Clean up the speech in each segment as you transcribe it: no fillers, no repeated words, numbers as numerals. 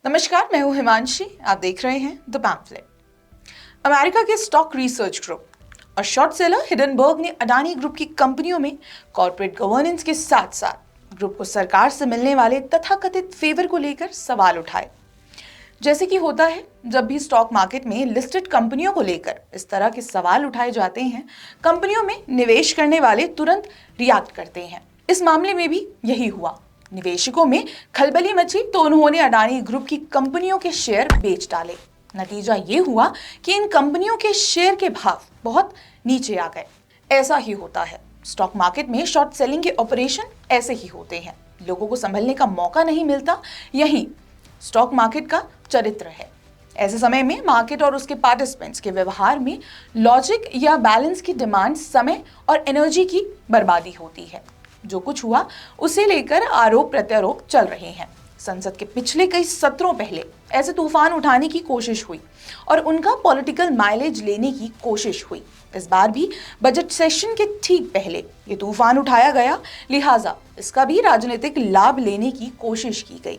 नमस्कार, मैं हूं हिमांशी। आप देख रहे हैं द पैम्फलेट। अमेरिका के स्टॉक रिसर्च ग्रुप और शॉर्ट सेलर हिडनबर्ग ने अडानी ग्रुप की कंपनियों में कॉर्पोरेट गवर्नेंस के साथ साथ ग्रुप को सरकार से मिलने वाले तथाकथित फेवर को लेकर सवाल उठाए। जैसे कि होता है, जब भी स्टॉक मार्केट में लिस्टेड कंपनियों को लेकर इस तरह के सवाल उठाए जाते हैं, कंपनियों में निवेश करने वाले तुरंत रिएक्ट करते हैं। इस मामले में भी यही हुआ। निवेशकों में खलबली मची तो उन्होंने अडानी ग्रुप की कंपनियों के शेयर बेच डाले। नतीजा ये हुआ कि इन कंपनियों के शेयर के भाव बहुत नीचे आ गए। ऐसा ही होता है, स्टॉक मार्केट में शॉर्ट सेलिंग के ऑपरेशन ऐसे ही होते हैं। लोगों को संभलने का मौका नहीं मिलता। यही स्टॉक मार्केट का चरित्र है। ऐसे समय में मार्केट और उसके पार्टिसिपेंट्स के व्यवहार में लॉजिक या बैलेंस की डिमांड समय और एनर्जी की बर्बादी होती है। जो कुछ हुआ उसे लेकर आरोप प्रत्यारोप चल रहे हैं। संसद के पिछले कई सत्रों पहले ऐसे तूफान उठाने की कोशिश हुई और उनका पॉलिटिकल माइलेज लेने की कोशिश हुई। इस बार भी बजट सेशन के ठीक पहले ये तूफान उठाया गया, लिहाजा इसका भी राजनीतिक लाभ लेने की कोशिश की गई।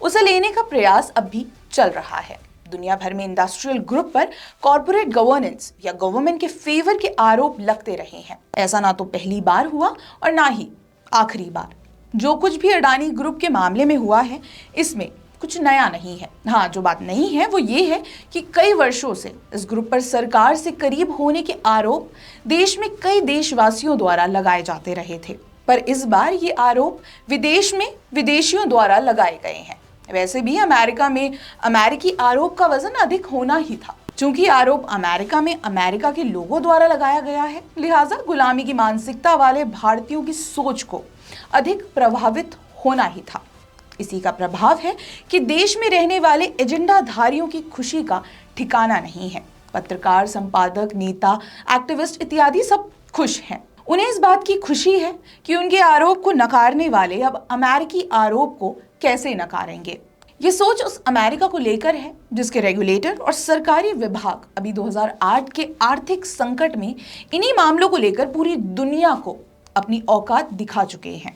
उसे लेने का प्रयास अब भी चल रहा है। दुनिया भर में इंडस्ट्रियल ग्रुप पर कॉर्पोरेट गवर्नेंस या गवर्नमेंट के फेवर के आरोप लगते रहे हैं। ऐसा ना तो पहली बार हुआ और ना ही आखिरी बार। जो कुछ भी अडानी ग्रुप के मामले में हुआ है, इसमें कुछ नया नहीं है। हाँ, जो बात नहीं है वो ये है कि कई वर्षों से इस ग्रुप पर सरकार से करीब होने के आरोप देश में कई देशवासियों द्वारा लगाए जाते रहे थे, पर इस बार ये आरोप विदेश में विदेशियों द्वारा लगाए गए हैं। वैसे भी अमेरिका में अमेरिकी आरोप का वजन अधिक होना ही था। चूंकि आरोप अमेरिका में अमेरिका के लोगों द्वारा लगाया गया है, लिहाजा गुलामी की मानसिकता वाले भारतीयों की सोच को अधिक प्रभावित होना ही था। इसी का प्रभाव है कि देश में रहने वाले एजेंडाधारियों की खुशी का ठिकाना नहीं है। पत्रकार, संपादक, नेता, एक्टिविस्ट इत्यादि सब खुश हैं। उन्हें इस बात की खुशी है कि उनके आरोप को नकारने वाले अब अमेरिकी आरोप को कैसे नकारेंगे। ये सोच उस अमेरिका को लेकर है जिसके रेगुलेटर और सरकारी विभाग अभी 2008 के आर्थिक संकट में इन्हीं मामलों को लेकर पूरी दुनिया को अपनी औकात दिखा चुके हैं।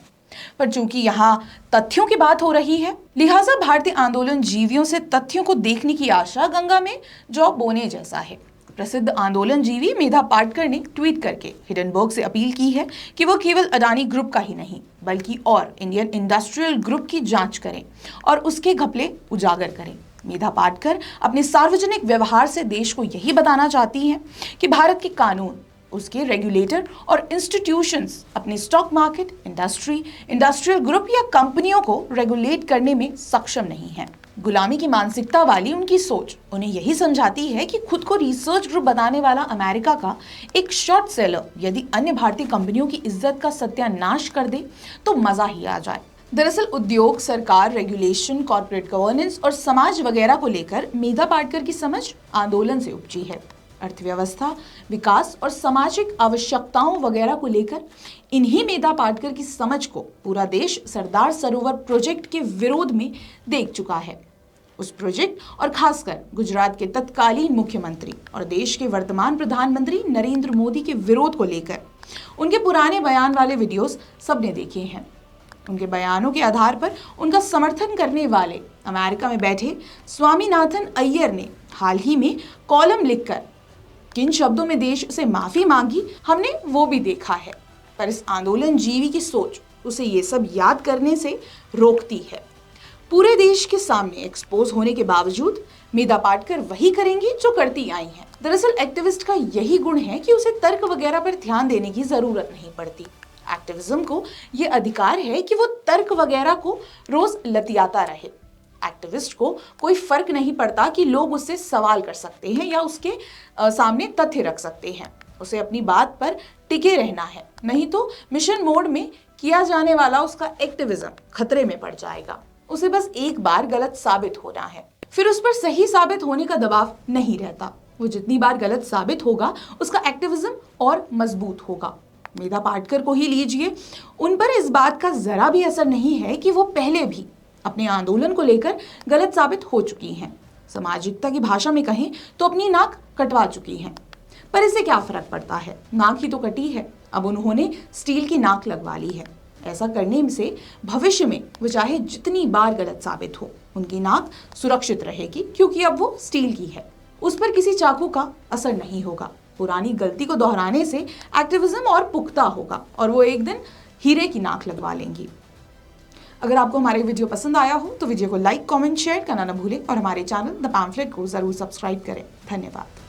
पर चूंकि यहाँ तथ्यों की बात हो रही है, लिहाजा भारतीय आंदोलन जीवियों से तथ्यों को देखने की आशा गंगा में जौ बोने जैसा है। प्रसिद्ध आंदोलन जीवी मेधा पाटकर ने ट्वीट करके हिडनबर्ग से अपील की है कि वो केवल अडानी ग्रुप का ही नहीं बल्कि और इंडियन इंडस्ट्रियल ग्रुप की जांच करें और उसके घपले उजागर करें। मेधा पाटकर अपने सार्वजनिक व्यवहार से देश को यही बताना चाहती हैं कि भारत के कानून, उसके रेगुलेटर और इंस्टीट्यूशंस अपने स्टॉक मार्केट, इंडस्ट्रियल ग्रुप या कंपनियों को रेगुलेट करने में सक्षम नहीं है। गुलामी की मानसिकता वाली उनकी सोच उन्हें यही समझाती है कि खुद को रिसर्च ग्रुप बताने वाला अमेरिका का एक शॉर्ट सेलर यदि अन्य भारतीय कंपनियों की इज्जत का सत्यानाश कर दे तो मजा ही आ जाए। दरअसल उद्योग, सरकार, रेगुलेशन, कॉर्पोरेट गवर्नेंस और समाज वगैरह को लेकर मेधा पाटकर की समझ आंदोलन से उपजी है। अर्थव्यवस्था, विकास और सामाजिक आवश्यकताओं वगैरह को लेकर इन्हीं मेधा पाटकर की समझ को पूरा देश सरदार सरोवर प्रोजेक्ट के विरोध में देख चुका है। उस प्रोजेक्ट और खासकर गुजरात के तत्कालीन मुख्यमंत्री और देश के वर्तमान प्रधानमंत्री नरेंद्र मोदी के विरोध को लेकर उनके पुराने बयान वाले वीडियोस सबने देखे हैं। उनके बयानों के आधार पर उनका समर्थन करने वाले अमेरिका में बैठे स्वामीनाथन अय्यर ने हाल ही में कॉलम लिखकर किन शब्दों में देश से माफी मांगी, हमने वो भी देखा है। पर इस आंदोलन जीवी की सोच उसे ये सब याद करने से रोकती है। पूरे देश के सामने एक्सपोज होने के बावजूद मेधा पाटकर वही करेंगी जो करती आई हैं। दरअसल एक्टिविस्ट का यही गुण है कि उसे तर्क वगैरह पर ध्यान देने की जरूरत नहीं पड़ती। एक्टिविज्म को ये अधिकार है कि वो तर्क वगैरह को रोज लतियाता रहे। एक्टिविस्ट को कोई फर्क नहीं पड़ता कि लोग उससे सवाल कर सकते हैं या उसके सामने तथ्य रख सकते हैं। उसे अपनी बात पर टिके रहना है, नहीं तो मिशन मोड में किया जाने वाला उसका एक्टिविज्म खतरे में पड़ जाएगा। उसे बस एक बार गलत साबित होना है, फिर उस पर सही साबित होने का दबाव नहीं रहता। वो जितनी बार गलत साबित होगा उसका एक्टिविज्म और मजबूत होगा। मेधा पाटकर को ही लीजिए, उन पर इस बात का जरा भी असर नहीं है कि वो पहले भी अपने आंदोलन को लेकर गलत साबित हो चुकी हैं। सामाजिकता की भाषा में कहें तो अपनी नाक कटवा चुकी हैं। पर इससे क्या फर्क पड़ता है, नाक ही तो कटी है। अब उन्होंने स्टील की नाक लगवा ली है। ऐसा करने से भविष्य में वो चाहे जितनी बार गलत साबित हो, उनकी नाक सुरक्षित रहेगी क्योंकि अब वो स्टील की है। उस पर किसी चाकू का असर नहीं होगा। पुरानी गलती को दोहराने से एक्टिविज्म और पुख्ता होगा और वो एक दिन हीरे की नाक लगवा लेंगी। अगर आपको हमारे वीडियो पसंद आया हो तो वीडियो को लाइक, कमेंट, शेयर करना न भूलें और हमारे चैनल द पैम्फलेट को जरूर सब्सक्राइब करें। धन्यवाद।